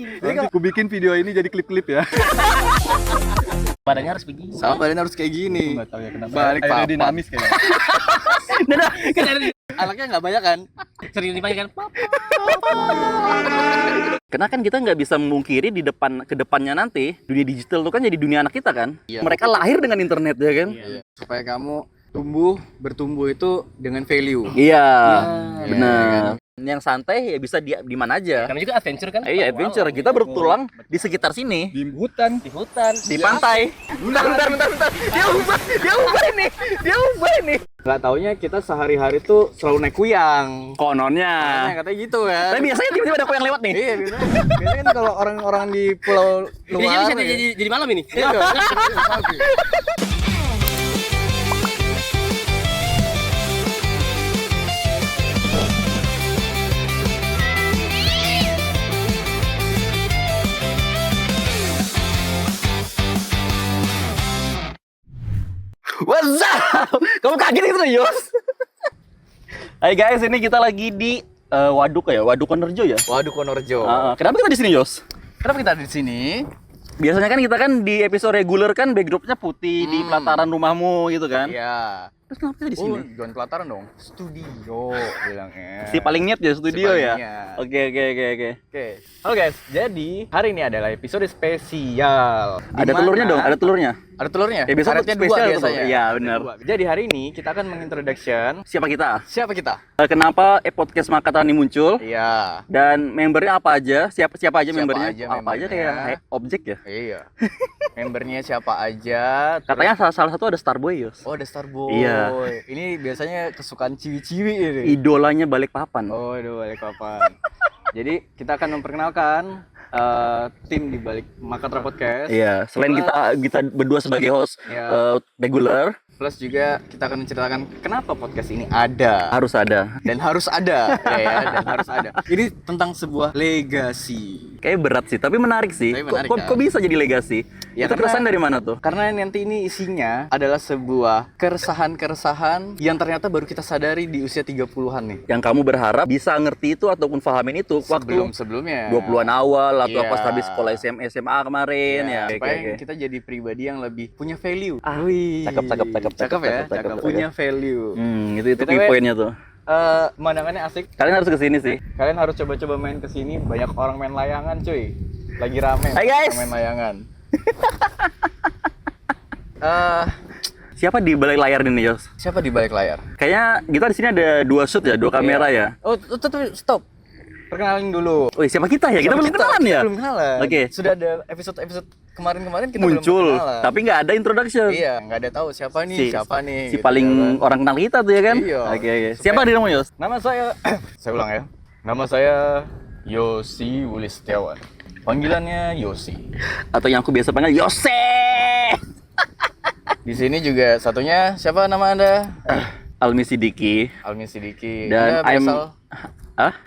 Nanti aku bikin video ini jadi klip-klip ya. Badannya harus begini. Sama badannya harus kayak gini. Enggak tahu ya kenapa. Balik papan. Aerodinamis kayaknya. Nah, kan ada Anaknya nggak banyak kan? sering dipanggil kan papa. Karena kan kita nggak bisa memungkiri di depan ke depannya nanti dunia digital itu kan jadi dunia anak kita kan. Iya. Mereka lahir dengan internet ya kan. Iya. Supaya kamu bertumbuh itu dengan value. Iya, Iya, benar. Yang santai ya bisa di mana aja. Karena juga adventure kan. Iya, adventure. Kita bertulang di sekitar sini, Di hutan. Di hutan. di pantai. Bentar. Dia ubah ini. Nggak taunya kita sehari-hari tuh selalu naik kuyang. Kononnya. Nah, katanya gitu kan. Tapi biasanya tiba-tiba ada yang lewat nih. Iya, biasanya kan kalau orang-orang di pulau Ini luar bisa jadi malam ini. Iya. What's up? Kamu kaget gitu Yos? Hai guys, ini kita lagi di Waduk ya, Waduk Wonorejo ya. Waduh, Wonorejo. Kenapa kita di sini Yos? Kenapa kita ada di sini? Biasanya kan kita kan di episode reguler kan backdropnya putih di pelataran rumahmu gitu kan. Iya. Terus kenapa kita di sini? Jangan pelataran dong. Studio bilangnya. Si paling niat ya studio Si ya. paling niat. Oke. Oke. Halo guys. Jadi, hari ini adalah episode spesial. Ada telurnya dong, ada telurnya. Ada telurnya? Ya, biasanya Karetnya spesial dua tuh. biasanya. Iya, Ada benar. dua. Jadi hari ini kita akan mengintroduction Siapa kita? siapa kita? Kenapa podcast Makatani muncul? Iya. Dan membernya apa aja? Siapa aja Siapa membernya? aja Apa aja membernya? kayak objek ya? Iya. Membernya siapa aja? Katanya salah satu ada Starboy Yos. Oh, ada Starboy. Iya. Ini biasanya kesukaan ciwi-ciwi ini. Idolanya Balikpapan. Oh, aduh, balik papan. Jadi kita akan memperkenalkan tim di balik Makatra Podcast. Iya, selain kita berdua sebagai host Iya. regular, Plus juga kita akan menceritakan kenapa podcast ini ada harus ada. dan harus ada, dan harus ada. Ini tentang sebuah legasi. Kayak berat sih, tapi menarik sih. Tapi menarik, Kok kan? bisa jadi legasi? Ya, Itu karena- keresahan dari mana tuh? Karena nanti ini isinya adalah sebuah keresahan-keresahan yang ternyata baru kita sadari di usia 30-an nih. Yang kamu berharap bisa ngerti itu ataupun pahamin itu waktu Sebelumnya 20-an awal atau Iya. pas habis sekolah SMA kemarin ya. supaya kita jadi pribadi yang lebih punya value. Wih, cakep. Cakep ya, cakep. Punya value. Itu BTW, key pointnya tuh. Pemandangannya asik. Kalian harus kesini sih. Kalian harus coba-coba main kesini. Banyak orang main layangan, cuy. Lagi rame. Hai, guys. Main layangan. Siapa di balik layar ini, Yos? Siapa di balik layar? Kayaknya kita di sini ada 2 shoot ya, 2 kamera ya. Oh, stop. Perkenalin dulu. Wih, siapa kita ya? Kita belum kenalan ya? Belum kenalan. Oke. Sudah ada episode kemarin kita Muncul, belum kenalan. tapi nggak ada introduction. Iya, nggak ada tahu siapa nih. Si gitu paling ya kan. orang kenal kita tuh ya kan? Iya. Oke. Supaya- Siapa diri kamu, Yos? Nama saya saya ulang ya. Nama saya Yosi Wulis Setiawan. Panggilannya Yosi. Atau yang aku biasa panggil Yose. Di sini juga satunya siapa nama Anda? Almi Sidiki. Almi Sidiki. Dan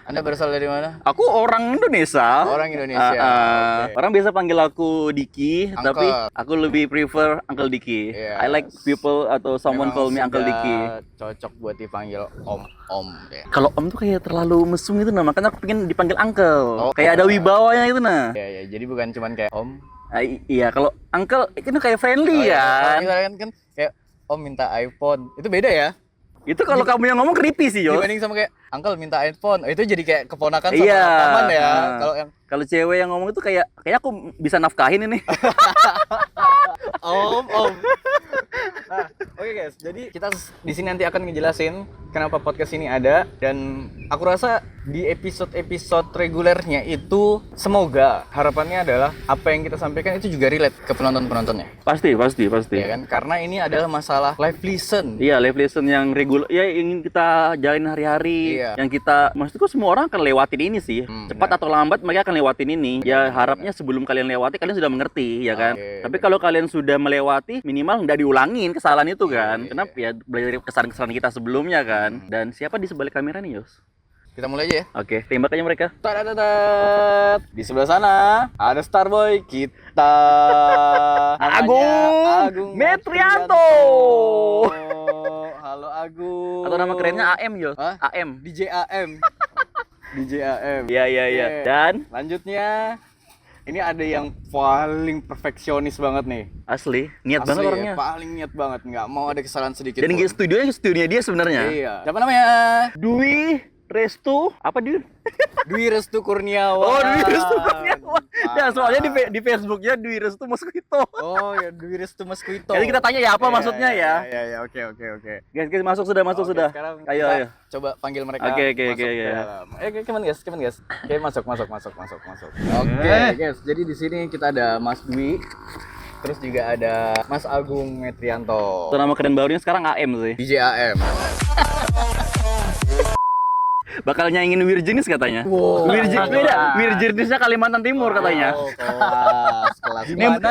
Anda berasal dari mana? Aku orang Indonesia. Orang Indonesia. Oke. Orang biasa panggil aku Diki, Uncle. tapi aku lebih prefer Uncle Diki. Yes. I like people atau someone Memang call me Uncle sudah Diki. Cocok buat dipanggil Om ya. Kalau Om tuh kayak terlalu mesum gitu nah, makanya aku pengen dipanggil Uncle. Oh. Kayak ada wibawanya gitu nah. Ya, jadi bukan cuman kayak Om. Iya, kalau Uncle itu kayak friendly Oh, iya. kan. Misalkan kan kayak Om minta iPhone. Itu beda ya? Itu kalau kamu yang ngomong creepy sih, Yos. Dibanding sama kayak Uncle minta iPhone. Oh, itu jadi kayak keponakan sama Iya. paman ya. Nah. Kalau yang Kalau cewek yang ngomong itu kayak aku bisa nafkahin ini. Om. Nah, oke guys. Jadi kita di sini nanti akan ngejelasin kenapa podcast ini ada dan aku rasa di episode regulernya itu semoga harapannya adalah apa yang kita sampaikan itu juga relate ke penontonnya. Pasti. Ya kan? Karena ini adalah masalah live listen. Iya, live lesson yang regular ya ingin kita jalin hari-hari, Iya. yang kita maksudku semua orang akan lewatin ini sih. Cepat atau lambat mereka akan lewatin ini. Ya harapnya sebelum kalian lewati kalian sudah mengerti ya kan. Oke, Tapi kalau kalian sudah melewati minimal nggak diulangin kesalahan itu kan. Iya. Kenapa ya belajar dari kesalahan-kesalahan kita sebelumnya kan. Dan siapa di sebalik kamera nih, Yos? Kita mulai aja ya. Oke, tembak aja mereka. Tadadadat. Di sebelah sana ada Starboy kita. Namanya Agung Metrianto. Halo Agung. Atau nama kerennya AM, Yos. Hah? AM. DJ AM. DJ AM. Iya. Oke. Dan Lanjutnya Ini ada yang paling perfeksionis banget nih. Asli, niat Asli banget ya, orangnya. paling niat banget, nggak mau ada kesalahan sedikit Dan pun. studionya dia sebenarnya. Iya. Siapa namanya? Dwi Restu apa Dwi? Dwi Restu Kurniawan. Oh, Dwi Restu Kurniawan. Ya, soalnya di, Parah. di Facebooknya Dwi Restu Mosquito. Oh ya, Dwi Restu Mosquito. Jadi kita tanya ya apa maksudnya ya. Iya, oke. Guys, masuk sudah. Oke, sekarang Ayo, kita ayo. coba panggil mereka. Oke. masuk ke dalam. Come on guys. Oke, masuk. Oke, guys. Jadi di sini kita ada Mas Dwi. Terus juga ada Mas Agung Metrianto. Itu nama keren barunya sekarang AM sih. DJ AM. Bakal nyanyiin Wirjenis katanya. Wow. Wirjenisnya Kalimantan Timur katanya. Oh, kelas.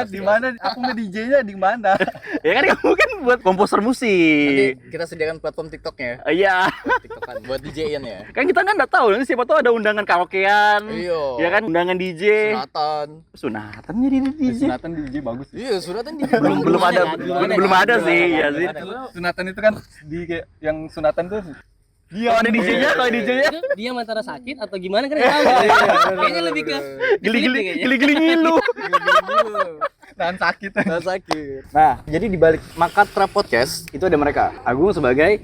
Di mana? Aku nge DJ-nya di mana? Ya kan kamu kan buat komposer Nanti musik. kita sediakan platform TikToknya. Iya. Buat TikTokan, buat DJ-in ya. Kan kita kan nggak tahu, nanti siapa tahu ada undangan karaokean. Iya. Ya kan undangan DJ. Sunatan. Jadi DJ. Sunatan DJ bagus. Iya, sunatan DJ. Belum ada sih, ya sih. Sunatan itu kan di kayak yang sunatan tuh Kalau ada DJ-nya, Itu dia antara sakit atau gimana kan nggak tahu. Kayaknya lebih ke geli-geli ngilu. nahan sakit. Nah, jadi di balik Makatra Podcast itu ada mereka. Agung sebagai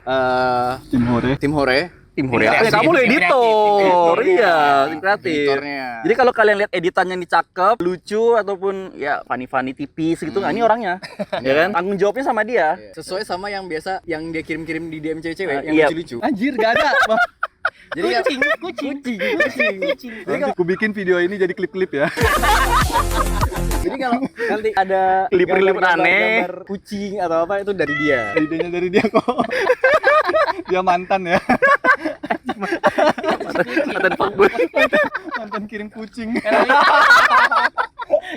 Tim Hore. tim Ya, kamu lo editor, iya, tim kreatif. Editornya. Jadi kalau kalian lihat editannya ini cakep, lucu ataupun ya funny tipis gitu, nah ini orangnya, ya kan? Tanggung jawabnya sama dia. Sesuai sama yang biasa yang dia kirim-kirim di DM cewek-cewek yang Iya. lucu-lucu. Anjir, gak ada. Jadi kan kucing. Jadi aku bikin video ini jadi klip-klip ya. Jadi kalau nanti ada Klip-klip aneh. gambar kucing atau apa itu dari dia. Idenya dari dia kok. Dia mantan ya. Mantan fuckboy. Mantan kirim kucing.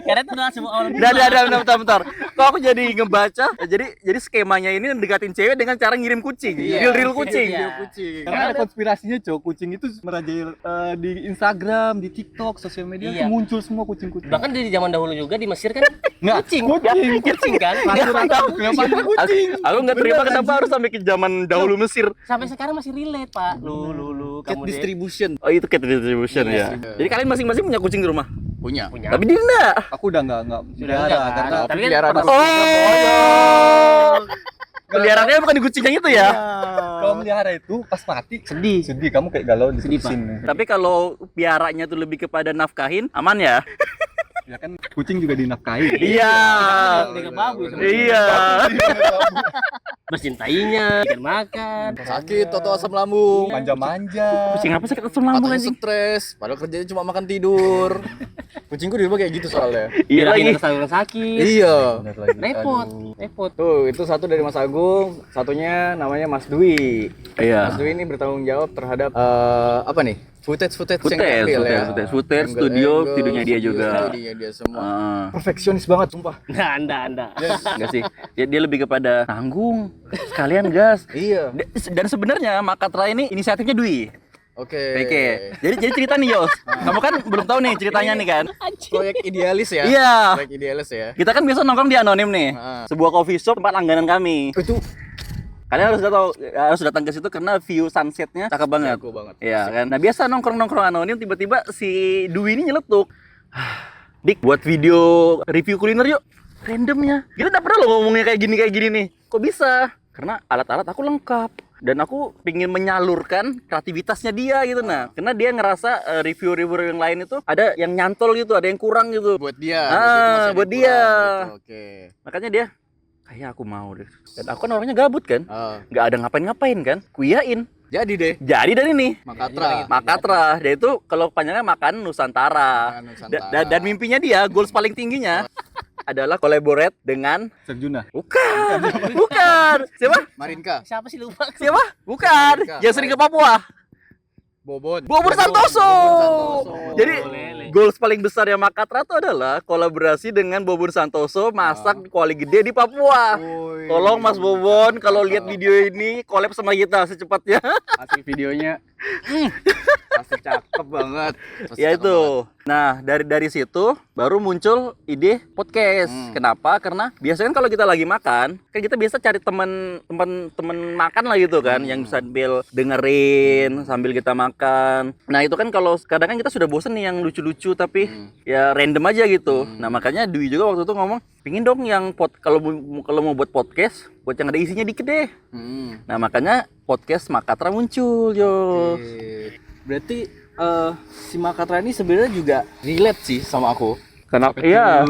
Karena itu adalah semua orang. Bentar. Kok aku jadi ngebaca, jadi skemanya ini deketin cewek dengan cara ngirim kucing. Real kucing. Iya. Kucing. Karena ada konspirasinya, Cok. Kucing itu merajai di Instagram, di TikTok, sosial media Iya. tuh muncul semua kucing-kucing. Bahkan dari zaman dahulu juga di Mesir kan Nggak, kucing kan. Aku nggak terima kenapa harus sampai ke zaman dahulu Mesir. Sampai sekarang masih relate, Pak. Lu Cat kamu deh. distribution Oh itu cat distribution ya. Iya. Jadi kalian masing-masing punya kucing di rumah. punya. Tapi dia enggak. Aku udah nggak Sudah pelihara enggak, karena tapi kan pelihara pernah- dulu. Oh. Peliharaannya bukan di kucing yang itu ya. kalau melihara itu pas mati sedih. Kamu kayak galau di sini. Tapi kalau piaranya tuh lebih kepada nafkahin, aman ya? Ya kan kucing juga dinafkahi. Iya. Udah bagus. Iya. Bercintainya, ikan makan. Sakit atau asam lambung. Manja-manja. Kucing apa sakit asam lambung Katanya anjing? stres, padahal kerjanya cuma makan tidur. Kucingku di rumah kayak gitu soalnya. Iya lagi. Saluran sakit. Iya. Repot. Tuh, itu satu dari Mas Agung, satunya namanya Mas Dwi. Iya. Mas Dwi ini bertanggung jawab terhadap apa nih? Footage yang diambil ya. Footage, studionya dia juga. Studionya dia semua. Ah. Perfeksionis banget, sumpah. Nah, Anda. Enggak sih. Dia lebih kepada tanggung. Sekalian gas. Iya. Dan sebenarnya Makatra ini inisiatifnya Dwi. Oke. Jadi cerita nih Yos. Kamu kan belum tahu nih ceritanya nih kan. Proyek idealis ya? Iya. Proyek idealis ya. Kita kan biasa nongkrong di Anonim nih. Ah. Sebuah coffee shop tempat langganan kami. Itu Kalian harus datang ke situ karena view sunsetnya cakep banget. jago banget. Iya kan. Nah biasa nongkrong Anonim tiba-tiba si Dwi ini nyeletuk. Dik buat video review kuliner yuk. Randomnya. Kita nggak pernah loh ngomongnya kayak gini nih. Kok bisa? Karena alat-alat aku lengkap. Dan aku pingin menyalurkan kreativitasnya dia gitu nah. Karena dia ngerasa review-review yang lain itu ada yang nyantol gitu, ada yang kurang gitu. Buat dia. Buat dia. Gitu. Oke. Makanya dia kayak aku mau deh. Dan aku kan orangnya gabut kan. Ah. Nggak ada ngapain-ngapain kan. Kuiyain. Jadi deh. Jadi dari nih. Makatra. Dia itu kalau panjangnya makan Nusantara. Makan Nusantara. Dan mimpinya dia, goals paling tingginya adalah collaborate dengan Serjuna. Bukan. Siapa? Marinka. Siapa sih lupa? Bukan. Yang sering ke Papua. Bobon Santoso. Jadi Lele. goals paling besar yang Makatra itu adalah kolaborasi dengan Bobon Santoso masak kuali gede di Papua. Tolong Mas Bobon kalau lihat video ini collab sama kita secepatnya. Hasil videonya Pasti cakep banget. Pasti Ya cakep itu. banget. Nah, dari situ baru muncul ide podcast. Kenapa? Karena biasanya kan kalau kita lagi makan, kan kita biasa cari teman makan lah gitu kan, yang bisa sambil dengerin sambil kita makan. Nah, itu kan kalau kadang kan kita sudah bosen nih yang lucu-lucu tapi ya random aja gitu. Nah, makanya Dwi juga waktu itu ngomong, "Pingin dong yang kalau mau buat podcast, buat yang ada isinya dikit deh." Nah, makanya podcast Makatra muncul, yo. Oke. Berarti si Makatra ini sebenarnya juga relate sih sama aku. Kenapa? Iya.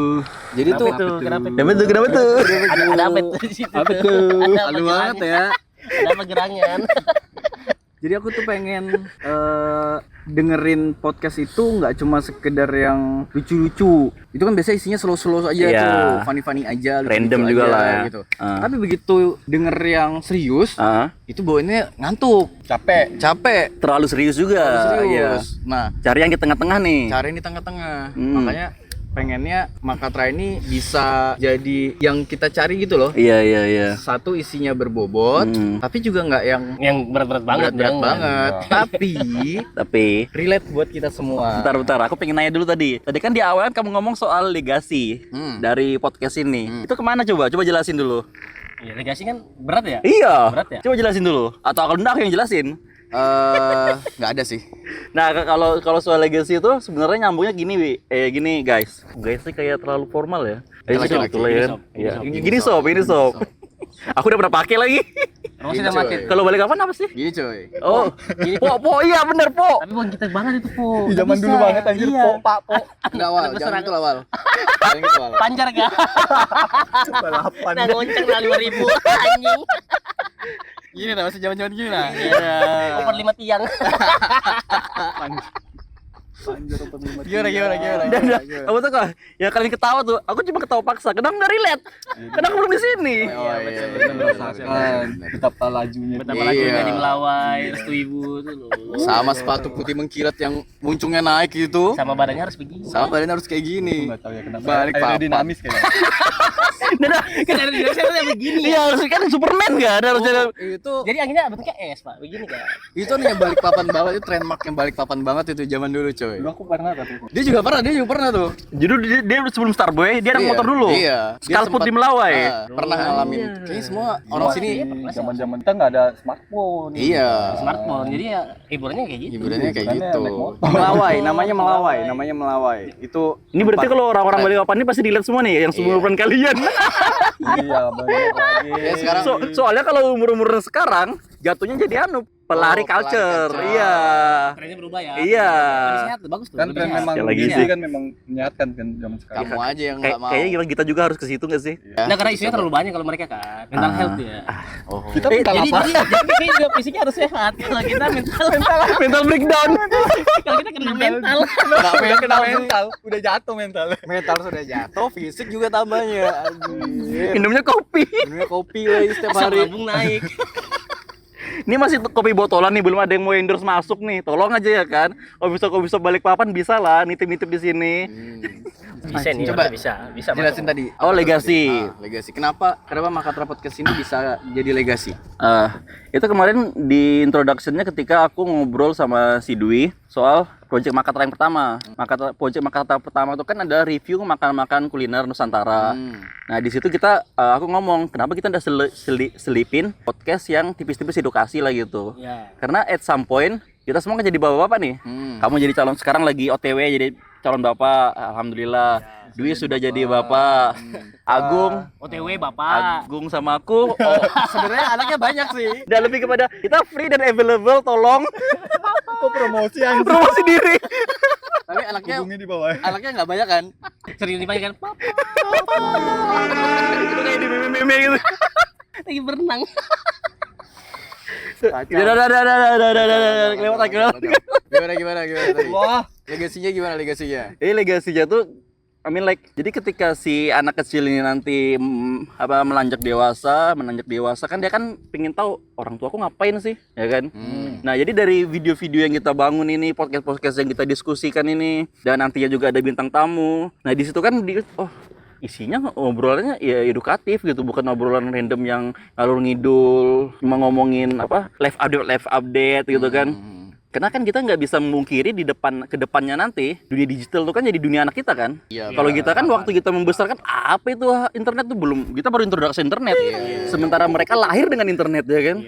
Jadi tuh Kenapa tuh? Kenapa tuh? Ada apa tuh di situ? Apa tuh? Ada apa Halu banget gerangan? ya. Ada apa gerangan? Jadi aku tuh pengen dengerin podcast itu nggak cuma sekedar yang lucu-lucu. Itu kan biasanya isinya slow-slow aja Iya. tuh, funny-funny aja, lucu-lucu Random aja, juga lah ya. gitu. Ah. Tapi begitu denger yang serius, itu bawaannya ngantuk, capek, Terlalu serius juga. Iya. serius. Nah, Cari yang di tengah-tengah nih. cari di tengah-tengah. Hmm. Makanya pengennya Makatra ini bisa jadi yang kita cari gitu loh. Iya. Satu isinya berbobot, tapi juga nggak yang Yang berat-berat banget. berat jangan. banget. Tapi Tapi relate buat kita semua. bentar, aku pengen nanya dulu tadi. Tadi kan di awal kamu ngomong soal legasi dari podcast ini. Itu kemana coba? Coba jelasin dulu. Ya, legasi kan berat ya? Iya. Berat ya? Coba jelasin dulu. Atau kalau enggak aku yang jelasin. Nggak ada sih. Nah, kalau soal legacy itu sebenarnya nyambungnya gini, gini guys. Guys sih kayak terlalu formal ya. Laki-laki. Betul ya. Ini Iya. Ini Gini sob, sob, ini sob. Aku udah pernah pakai lagi. Rosi Gini, udah coy. mati. Kalau balik kapan apa sih? Gini coy. Oh, po, iya bener po. Tapi bukan kita banget itu, Po. Di zaman dulu banget anjir, Iya. Pak. Enggak awal, jangan itu awal. Jangan itu awal. Panjar gak? Balapan. Nah, gonceng lah 5.000 anjing. Gini lah, masih zaman-zaman gini lah. Iya. Oper 5 tiang. Gimana? Dan kamu tuh kok, ya kalian ketawa tuh, aku cuma ketawa paksa. Kenapa nggak relate? Karena aku belum di sini. Oh, iya. Kita merasakan betapa lajunya. Betapa lagi Iya. jadi melawai, restu ibu tuh loh. Sama sepatu putih mengkilat yang muncungnya naik gitu. Sama badannya harus begini. Sama badan harus kayak gini. Nggak tahu ya kenapa. Balik papan. Aerodinamis kayaknya. Kan ada di Indonesia tuh yang begini. Iya, harusnya kan Superman nggak ada harusnya. Itu Jadi anginnya bentuknya es, Pak. Begini kan. itu nih yang balik papan banget, itu trademark yang balik papan banget itu zaman dulu coy. Dulu aku pernah tapi. Dia juga pernah tuh. Jadi dia sebelum Starboy, dia anak Iya, motor dulu. Iya. Dia Skalput sempat- di Melawai. Pernah ngalamin. Kayaknya semua orang sini Zaman-zaman kita nggak ada smartphone. iya. Smartphone. Jadi ya hiburannya kayak gitu. Hiburannya kayak Hiburannya gitu. naik motor. Namanya Melawai. Itu Ini berarti kalau orang-orang Balikpapan ini pasti dilihat semua nih yang seumuran kalian. Iya, banyak lagi. ya sekarang Soalnya kalau umur-umur sekarang jatuhnya jadi pelari pelari culture. culture. Iya. Trennya berubah ya. Iya. Lebih sehat tuh, bagus tuh. Kan lebih tren sehat. memang Sekali lagi gini sih. kan memang menyehatkan kan zaman sekarang. kamu aja yang nggak mau. Kayaknya kita juga harus ke situ nggak sih? Nah, karena isunya terlalu banyak kalau mereka kan. Mental health ya. Oh. Kita mental Jadi apa? jadi juga fisiknya harus sehat. Kalau kita mental Mental breakdown. kalau kita kena mental. Nggak mental, udah jatuh mental. mental sudah jatuh, fisik juga tambahnya. Anjir. Minumnya kopi. Minumnya kopi lagi setiap Asam hari. lambung naik. Ini masih kopi botolan nih, belum ada yang mau endorse masuk nih. Tolong aja ya kan. Kalau bisa Balikpapan bisa lah nitip-nitip di sini. Bisa nih, Coba bisa Jelasin tadi. Oh, legasi. Legasi. Kenapa Makatra Podcast ini bisa jadi legasi? Itu kemarin di introduction-nya ketika aku ngobrol sama si Dwi soal project Makatra yang pertama. Project Makatra pertama itu kan ada review makan-makan kuliner Nusantara. Nah, di situ aku ngomong, kenapa kita udah selipin podcast yang tipis-tipis edukasi lah gitu. Ya. Karena at some point kita semua kan jadi bapak-bapak nih. Kamu jadi calon, sekarang lagi OTW jadi calon bapak, alhamdulillah. Dwi sudah jadi bapak. Agung, OTW Bapak. Agung sama aku, Sebenarnya anaknya banyak sih. dan lebih kepada kita free dan available, tolong Kok promosi anjir? promosi diri. Tapi anaknya Hubungi di bawah. nggak banyak kan? Sering dipanggil kan Papa Itu kayak di meme-meme gitu. lagi berenang. Udah, kelewat lagi. Gimana tadi? Wah, Legasinya gimana legasinya? Ini legasinya tuh, I mean like, jadi ketika si anak kecil ini nanti menanjak dewasa kan dia kan pengen tahu orang tua aku ngapain sih, ya kan? Nah, jadi dari video-video yang kita bangun ini, podcast yang kita diskusikan ini, dan nantinya juga ada bintang tamu. Nah, di situ kan isinya obrolannya ya edukatif gitu, bukan obrolan random yang ngalur ngidul, cuma ngomongin live update gitu kan. Karena kan kita nggak bisa memungkiri ke depannya nanti dunia digital tuh kan jadi dunia anak kita kan. Iya, Kalau kita kan waktu kita membesarkan apa itu internet tuh belum, kita baru introduksi internet. Sementara mereka lahir dengan internet ya kan.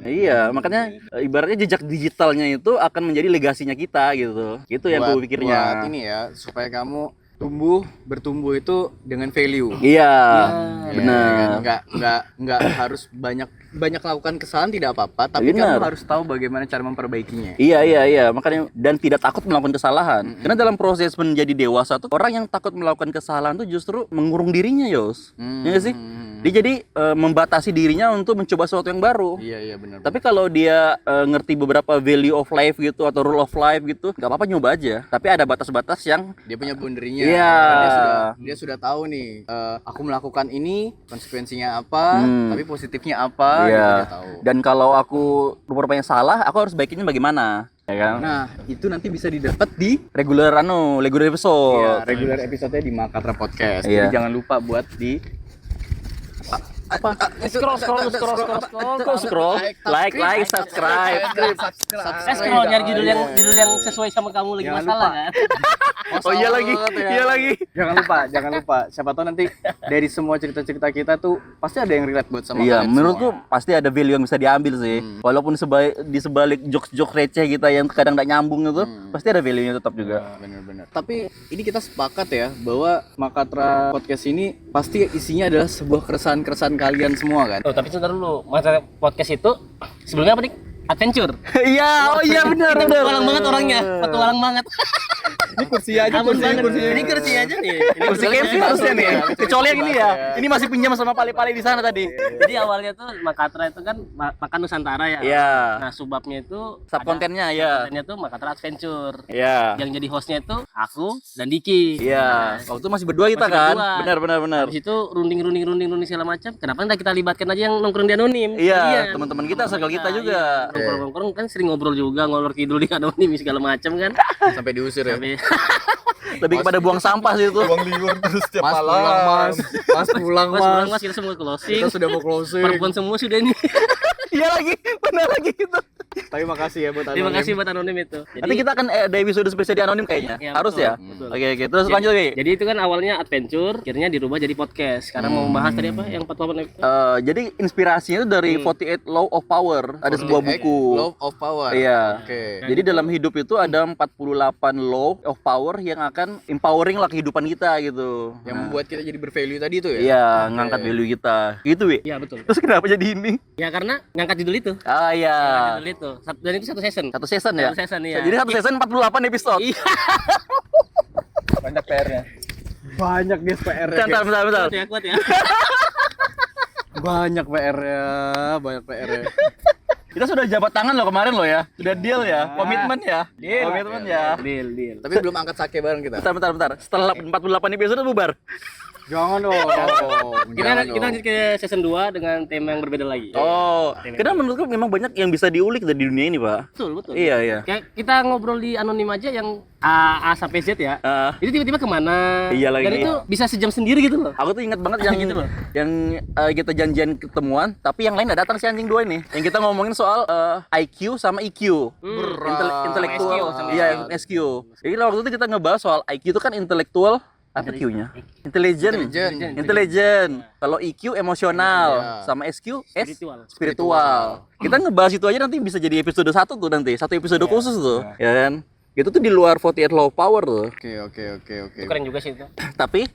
Iya, makanya ibaratnya jejak digitalnya itu akan menjadi legasinya kita gitu. Itu yang gue pikirnya. Buat ini ya, supaya kamu bertumbuh itu dengan value. Iya, Ya, benar. kan? Nggak harus banyak lakukan kesalahan tidak apa-apa, tapi Benar. kamu harus tahu bagaimana cara memperbaikinya. Iya, makanya dan tidak takut melakukan kesalahan. Karena dalam proses menjadi dewasa tuh orang yang takut melakukan kesalahan tuh justru mengurung dirinya, Yos. Iya nggak sih? Dia jadi membatasi dirinya untuk mencoba sesuatu yang baru. Iya benar. Tapi kalau dia ngerti beberapa value of life gitu atau rule of life gitu, nggak apa-apa nyoba aja. Tapi ada batas-batas yang dia punya boundary-nya. Iya. Dia sudah tahu nih, aku melakukan ini konsekuensinya apa, tapi positifnya apa, gitu iya. dia tahu. Dan kalau aku rupanya salah, aku harus baikinnya bagaimana? Ya kan? Nah, itu nanti bisa didapat di Regular episode. regular episode-nya di Makatra Podcast. Iya. Jadi jangan lupa buat di Scroll, like, subscribe. Scroll nyari judul yang sesuai sama kamu lagi Jangan masalah lupa. kan. Oh iya lagi. Jangan lupa. Siapa tahu nanti dari semua cerita-cerita kita tuh pasti ada yang relate buat sama Iya, kalian menurutku semua. pasti ada value yang bisa diambil sih. Walaupun di sebalik jokes-jokes receh kita yang kadang nggak nyambung itu, pasti ada value-nya tetap juga. Bener-bener. Tapi ini kita sepakat ya bahwa Makatra Podcast ini pasti isinya adalah sebuah keresahan-keresahan kalian semua kan. Oh, tapi sebentar dulu. Masa podcast itu sebelumnya apa nih? Adventure. Iya, benar. Kita petualang banget orangnya, petualang banget. Ini kursi aja, Aman banget. Ini kursi aja nih. Ini Kursi KFC harusnya nih. Kecuali yang ini ya. Ini masih pinjam sama pali-pali di sana tadi. Jadi awalnya tuh Makatra itu kan makan Nusantara ya. Iya. Nah, subbabnya itu Subkontennya ya. kontennya tuh Makatra Adventure. Iya. Yang jadi hostnya itu aku dan Diki. Iya. Waktu itu masih berdua kita Masih kan? berdua. Benar. Habis itu runding segala macam. Kenapa enggak kita libatkan aja yang nongkrong di anonim? Iya, teman-teman kita, circle kita juga. Nongkrong kan sering ngobrol juga, ngolor kidul di anonim segala macam kan. Sampai diusir ya. Tapi Lebih kepada buang sampah sih itu. Buang liur terus tiap Mas malam. pulang mas. Mas pulang Mas pulang mas. mas kita semua closing. Kita sudah mau closing. Perempuan semua sudah ini. Iya lagi, benar lagi gitu. Tapi makasih ya buat Terima Anonim. kasih buat anonim itu. Nanti kita akan ada episode spesial di anonim kayaknya. Iya, Harus betul, ya. betul. Oke. Terus lanjut nih. Jadi itu kan awalnya adventure, akhirnya dirubah jadi podcast. Sekarang mau membahas tadi apa? Yang 48 episode. Jadi inspirasinya itu dari 48 Law of Power. Ada sebuah buku. Love of Power. Iya. Oke. Jadi dalam hidup itu ada 48 law of power yang akan empowering lah kehidupan kita gitu. Yang membuat kita jadi bervalue tadi itu ya. Iya, ngangkat value kita. Gitu, Wi. Iya betul. Terus kenapa jadi ini? Ya karena ngangkat judul itu. Ah iya. Ngangkat judul itu. Dan itu satu season. Satu season ya? Satu season, iya. Jadi satu season 48 episode. Iya. Banyak PR-nya. Banyak guys PR-nya. Bentar. Kuat ya, kuat ya. Banyak PR-nya. Kita sudah jabat tangan loh kemarin loh ya. Sudah deal ya. Komitmen ya. Komitmen ya. Deal. Tapi belum angkat sake bareng kita. Bentar. Setelah 48 episode bubar. Jangan dong. Kita lanjut ke season 2 dengan tema yang berbeda lagi. Oh, karena menurutku memang banyak yang bisa diulik dari dunia ini, Pak. Betul. Iya. Kayak kita ngobrol di anonim aja yang A sampai Z ya. Itu tiba-tiba kemana? Iya lagi. Dan itu bisa sejam sendiri gitu loh. Aku tuh ingat banget yang Gitu loh. yang kita janjian ketemuan, tapi yang lain nggak datang si anjing dua ini. Yang kita ngomongin soal IQ sama EQ. Intelektual. SQ sama Iya, SQ. Jadi waktu itu kita ngebahas soal IQ itu kan intelektual, apa Q-nya? Intelligent. Kalau EQ emosional, sama SQ spiritual. Kita ngebahas itu aja nanti bisa jadi episode 1 tuh nanti, satu episode khusus tuh, ya kan? Itu tuh di luar 48 Law of Power tuh. Oke. Itu keren juga sih itu. Tapi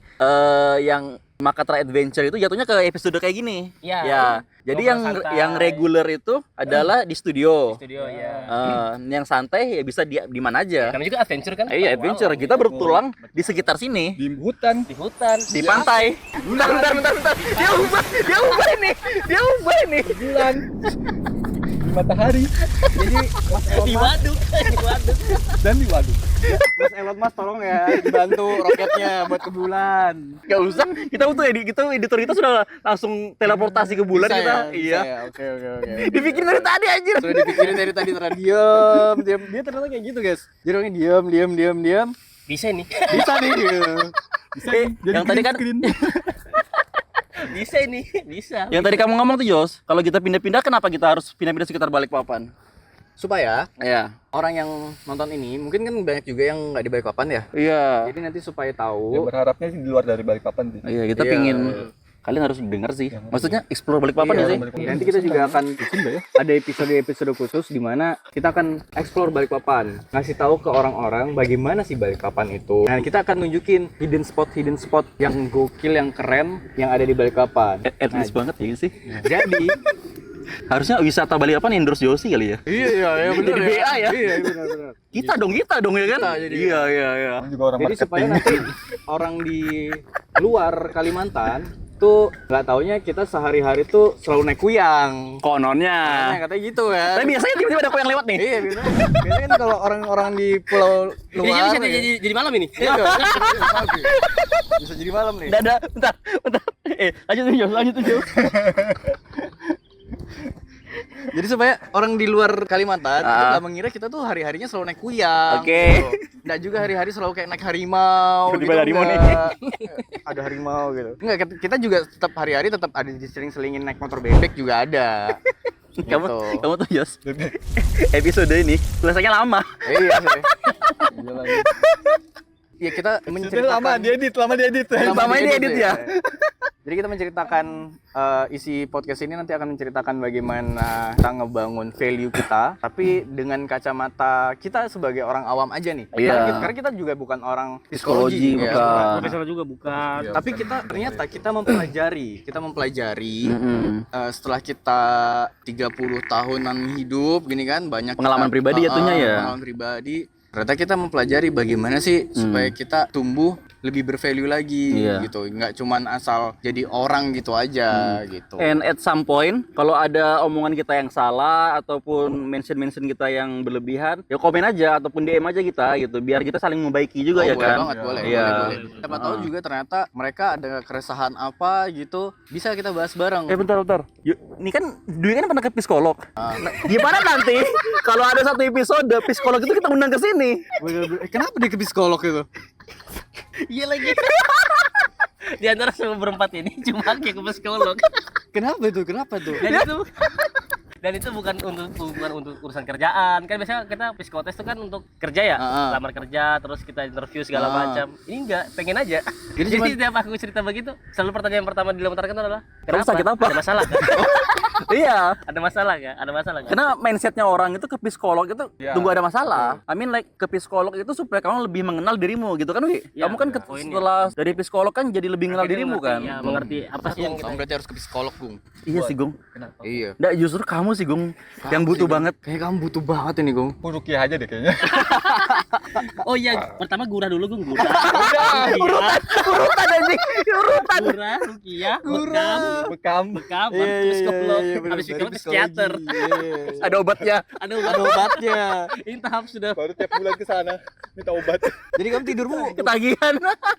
yang Makatra Adventure itu jatuhnya ke episode kayak gini. Iya. Ya. Jadi Ngobrol santai. yang reguler itu adalah di studio. Studio ya. Yang santai ya bisa di mana aja. Karena juga adventure kan? Iya, adventure. Kita bertulang di sekitar sini. Di hutan. Di hutan. Di pantai. Bentar. Dia ubah ini. Bulan. Di matahari. Jadi Di waduk. dan di waduk. Mas Elon Mas tolong ya dibantu roketnya buat ke bulan. Gak usah. Kita editor kita sudah langsung teleportasi ke bulan Bisa kita. ya? Iya. Bisa ya? Oke. Dibikin dari tadi anjir. Sudah dipikirin dari tadi ternyata diam. Dia ternyata kayak gitu guys. Jadi orangnya diam. Bisa nih. Bisa nih. Bisa Eh, jadi yang tadi green kan screen. Bisa ini. Bisa. Yang tadi kamu ngomong tuh Jos, kalau kita pindah-pindah kenapa kita harus pindah-pindah sekitar Balikpapan? supaya Iya. orang yang nonton ini mungkin kan banyak juga yang nggak di Balikpapan ya. Iya. Jadi nanti supaya Ya, tahu. berharapnya sih di luar dari Balikpapan sih. Iya, kita Iya. pingin kalian harus dengar sih. Maksudnya explore Balikpapan Iya, ya sih? nanti kita juga akan ada episode khusus di mana kita akan explore Balikpapan, ngasih tahu ke orang-orang bagaimana sih Balikpapan itu. Nah, kita akan nunjukin hidden spot yang gokil, yang keren yang ada di Balikpapan. At least banget ya sih. Jadi, Harusnya wisata Balikpapan endorse Yosi kali ya. iya bener Jadi ya. BA ya. Iya, benar. Kita dong ya kan? Kita jadi. Iya. Kamu juga orang Jadi supaya marketing. nanti orang di luar Kalimantan tuh nggak taunya kita sehari-hari tuh selalu naik kuyang. Kononnya. Nah, katanya gitu kan. Tapi biasanya tiba-tiba ada kok yang lewat nih. Iya, biasanya kan kalau orang-orang di pulau Ini luar bisa jadi malam ini. Iya, bisa jadi malam nih. Dadah, bentar. Lanjut Jos. Jadi supaya orang di luar Kalimantan itu Ah. nggak mengira kita tuh hari-harinya selalu naik kuyang. Oke. Gitu. Nggak juga hari-hari selalu kayak naik harimau. Tiba-tiba ada harimau nih. nggak. Ada harimau gitu. Enggak, kita juga tetap hari-hari tetap ada disering-selingin naik motor bebek juga ada. Kamu tuh Jos. Episode ini tulisannya lama. Iya sih. Iya lagi. Iya, kita Sudah menceritakan lama diedit. Lama ini edit ya. Jadi kita menceritakan isi podcast ini nanti akan menceritakan bagaimana kita ngebangun value kita, tapi dengan kacamata kita sebagai orang awam aja nih. Iya. Karena kita juga bukan orang Psikologi, ya. bukan. Profesional juga bukan. Iya. Tapi ternyata kita mempelajari setelah kita 30 tahunan hidup gini kan, banyak Pengalaman pribadi jatuhnya ya. Pengalaman pribadi. Ternyata kita mempelajari bagaimana sih supaya kita tumbuh lebih bervalue lagi Iya. gitu, nggak cuman asal jadi orang gitu aja gitu. And at some point, kalau ada omongan kita yang salah ataupun mention kita yang berlebihan, ya komen aja ataupun DM aja kita gitu, biar kita saling membaiki juga ya boleh kan. banget, boleh, Iya. boleh. Siapa tahu juga ternyata mereka ada keresahan apa gitu, bisa kita bahas bareng. Bentar. Ini kan Dwi kan pernah ke psikolog. Nah, gimana nanti kalau ada satu episode psikolog itu kita undang ke sini? Kenapa dia ke psikolog itu? Iya lagi. Di antara semua berempat ini cuma kayak ke psikolog. Kenapa tuh? Dan itu bukan untuk urusan kerjaan. Kan biasanya kita psikotes itu kan untuk kerja ya, lamar kerja, terus kita interview segala macam. Ini enggak, pengen aja. Jadi setiap aku cerita begitu, selalu pertanyaan pertama dilontarkan adalah, Kamu sakit apa? Ada masalah kan? Iya. Ada masalah kan? Karena mindsetnya orang itu ke psikolog itu Ya. tunggu ada masalah. I mean like ke psikolog itu supaya kamu lebih mengenal dirimu gitu kan, Wi? Ya, Kamu kan poinnya. setelah dari psikolog kan jadi lebih mengenal Akhirnya dirimu mengerti, kan. ya, mengerti apa sih yang kita. Kamu berarti harus ke psikolog, Gung. Iya sih, Gung. Kenapa? Iya. Nggak, justru kamu sih, Gung, yang butuh banget. Kayak kamu butuh banget ini, Gung. Rukiah aja deh kayaknya. Oh iya, pertama gurah dulu Gung, gurah. Urutan anjing. Urutan. Gurah, rukiah, bekam, Bekam. habis psikolog, habis psikolog ke psikiater. Ada obatnya. Ada Ada obatnya. Ini tahap sudah. Baru tiap bulan ke sana minta obat. Jadi kamu Ketagihan.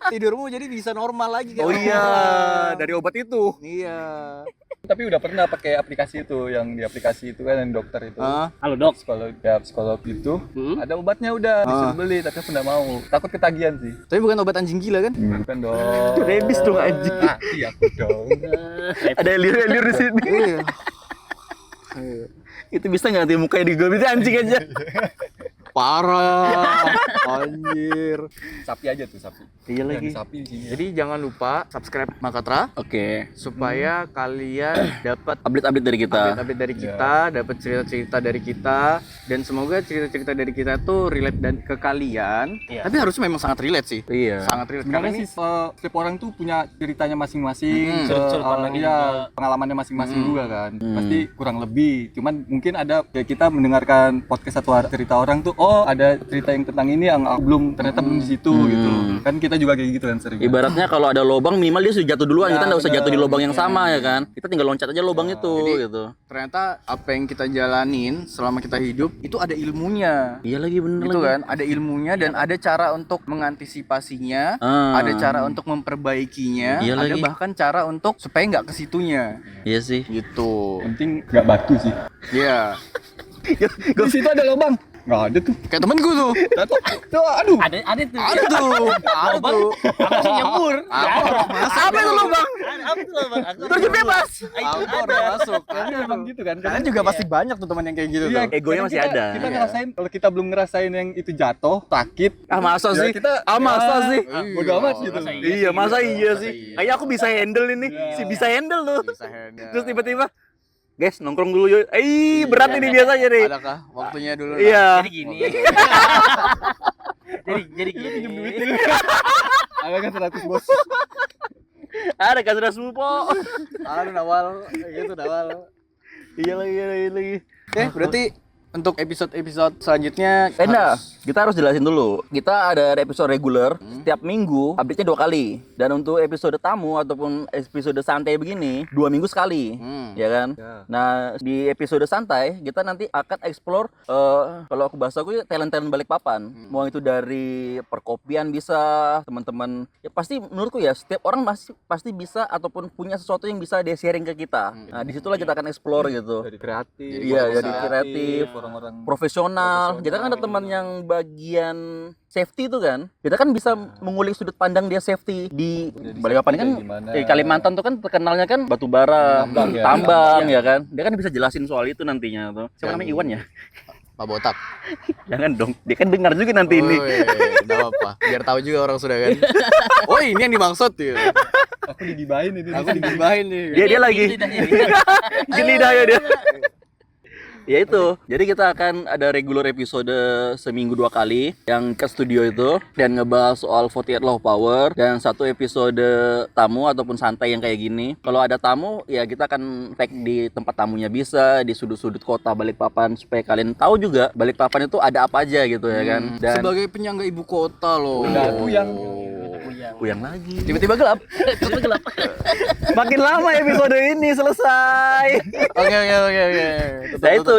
tidurmu jadi bisa normal lagi kayak Oh orang iya, normal. dari obat itu. Iya. Tapi udah pernah pakai aplikasi itu, yang di aplikasi itu kan yang dokter itu. Halo dok. Psikolog itu ada obatnya udah disuruh beli, tapi aku nggak mau. Takut ketagihan sih. Tapi bukan obat anjing gila kan? Bukan dong. Rebis dong anjing. Iya aku dong. Ada elir di sini. Iya. Itu bisa nggak nanti mukanya digobitin anjing aja. Parah. Anjir. Sapi aja tuh sapi. Iya Yang lagi. sapi di sini. Jadi jangan lupa subscribe Makatra Oke. supaya kalian dapat Update-update dari kita. update dari kita, dapat cerita-cerita dari kita, dan semoga cerita-cerita dari kita tuh relate dan ke kalian. Iya. Tapi harusnya memang sangat relate sih. Iya. Sangat relate karena Sebenarnya ini sih setiap orang tuh punya ceritanya masing-masing, Sudut pandangnya juga. pengalamannya masing-masing juga kan. Pasti kurang lebih. Cuman mungkin ada kayak kita mendengarkan podcast atau cerita orang tuh, oh ada cerita yang tentang ini yang aku ternyata belum di situ gitu. Kan kita juga kayak gitu kan sering. Ibaratnya kalau ada lubang minimal dia sudah jatuh duluan, Ya, kita nggak usah bener. jatuh di lubang yang sama ya kan. Kita tinggal loncat aja lubang itu Jadi- gitu. ternyata apa yang kita jalanin selama kita hidup itu ada ilmunya. Iya lagi bener Gitu lagi. kan, ada ilmunya dan ada cara untuk mengantisipasinya, ada cara untuk memperbaikinya, Iya ada lagi. bahkan cara untuk supaya nggak ke situnya. Iya sih. Gitu. Penting nggak batu sih. Iya. Di situ ada lubang. Nggak ada tuh. Kayak temenku tuh. Tuh, aduh. Ada tuh. Ada tuh. Ada tuh. Apa sih nyebur? Apa? Apa itu lubang? Apa Terjun bebas. Angkor masuk. Karena emang gitu kan. Kalian juga pasti banyak tuh teman yang kayak gitu Iya, tuh. Egonya kadang masih kita- ada. Kita Iya. ngerasain kalau kita belum ngerasain yang itu jatuh, sakit. Ah masa Ya, sih? kita- Masa ya, sih? bodo amat gitu. Masa Iya, masa iya sih? iya. Kayak aku bisa handle ini. Iya. Si bisa handle tuh. Bisa handle. Terus tiba-tiba, guys nongkrong dulu yuk. Berat ini biasanya nih. Adakah waktunya dulu? Nak? Iya. Jadi gini. jadi gini. Ada kan 100 bos. Ada kan sudah semua. Aduh Nawal, kayak gitu Nawal. Iya lagi. Berarti untuk episode selanjutnya Benda, kita harus jelasin dulu. Kita ada episode reguler setiap minggu, update-nya 2 kali. Dan untuk episode tamu ataupun episode santai begini, 2 minggu sekali. Ya kan? Ya. Nah, di episode santai kita nanti akan explore kalau aku bahasa aku talent-talent Balikpapan. Mau itu dari perkopian bisa, teman-teman. Ya pasti menurutku ya setiap orang pasti bisa ataupun punya sesuatu yang bisa dia sharing ke kita. Nah, disitulah kita akan explore gitu. Dari kreatif. Iya, dari kreatif, orang-orang profesional. Kita kan ada teman yang bagian safety itu kan. Kita kan bisa mengulik sudut pandang dia safety di Balikpapan kan. kayak gimana. Kalimantan tuh kan terkenalnya kan batu bara, Tambang, ya kan. Dia kan bisa jelasin soal itu nantinya tuh. Siapa namanya Iwan ya? Pak Botak. Jangan dong. Dia kan dengar juga nanti ini. Enggak apa-apa. Biar tahu juga orang sudah kan. Oh, ini yang dimaksud ya. aku digibahin ini. Aku digibahin nih. Dia lagi geli dah ya dia. Ya itu, jadi kita akan ada regular episode seminggu 2 kali yang ke studio itu dan ngebahas soal 48 Law of Power dan 1 episode tamu ataupun santai yang kayak gini. Kalau ada tamu ya kita akan tag di tempat tamunya bisa di sudut-sudut kota Balikpapan supaya kalian tahu juga Balikpapan itu ada apa aja gitu ya kan. Dan Sebagai penyangga ibu kota loh. Udah puyang. puyang lagi. Tiba-tiba gelap. Gelap. Makin lama episode ini selesai. Oke. Nah itu.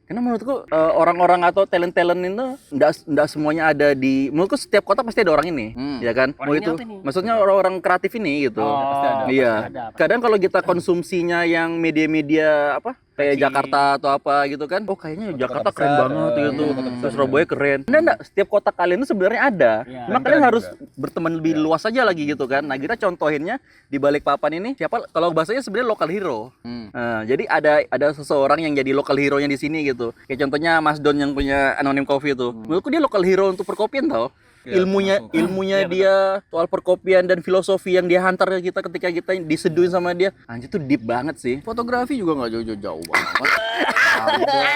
Karena menurutku orang-orang atau talent-talent itu nggak semuanya ada di. Menurutku setiap kota pasti ada orang ini, ya kan? Mau Orangnya itu, apa nih? maksudnya orang-orang kreatif ini gitu. pasti ada, Iya. pasti ada. Kadang kalau kita konsumsinya yang media-media apa? Kayak Jakarta atau apa gitu kan? Oh kayaknya Jakarta keren besar, banget gitu. kota besar, Terus Surabaya keren. Enggak, setiap kota kalian itu sebenarnya ada. Iya. Cuma kalian harus berteman lebih luas aja lagi gitu kan. Nah kita contohinnya di Balikpapan ini siapa? Kalau bahasanya sebenarnya local hero. Nah, jadi ada seseorang yang jadi local hero-nya di sini gitu. Kayak contohnya Mas Don yang punya Anonim Coffee itu. Menurutku dia local hero untuk perkopian tau. Iya, Ilmunya dia soal perkopian dan filosofi yang dia hantar ke kita ketika kita diseduhin sama dia. Anjir tuh deep banget sih. Fotografi juga nggak jauh-jauh banget.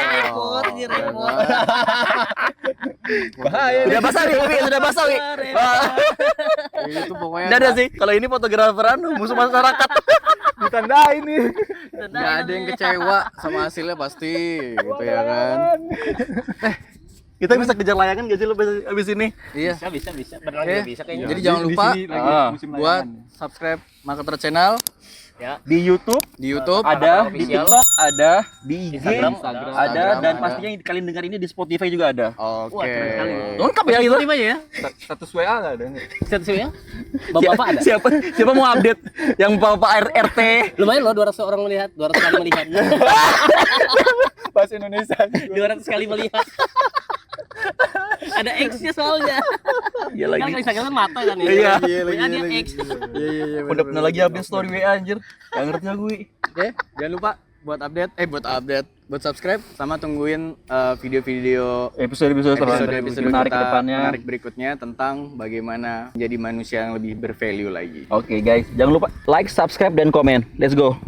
Repot. Bahaya. Sudah basah nih, Wi. Sudah basah, Wi. Itu pokoknya Nggak ada sih. Kalau ini fotograferan musuh masyarakat. Ditandain nih. nggak ada yang kecewa sama hasilnya pasti, gitu ya kan? Kita bisa kejar layangan gak sih lo abis ini? Iya. Bisa. Beneran juga bisa kayaknya. Jadi jangan lupa buat subscribe subscribe Marketer Channel Ya. Di YouTube di YouTube. ada, di Official. TikTok ada, di IG Instagram ada, Instagram dan ada. pastinya yang kalian dengar ini di Spotify juga ada. Wah, Oke. keren sekali. Lengkap ya gitu. Lima ya. status WA nggak ada. Status ya. Bapak-bapak ada. Siapa mau update yang Bapak RT? Lumayan loh 200 orang melihat, 200 kali melihat. Bahasa Indonesia. 200 kali melihat. Ada X-nya soalnya. Iya Kan lagi. kalau Instagram kan mata kan ya. Iya. WA-nya X. Iya. Udah pernah lagi update story WA anjir. Gak ngerti aku. Oke, jangan lupa buat buat subscribe sama tungguin video-video Episode-episode menarik ke depannya. menarik berikutnya tentang bagaimana menjadi manusia yang lebih bervalue lagi. Oke guys, jangan lupa like, subscribe, dan komen. Let's go.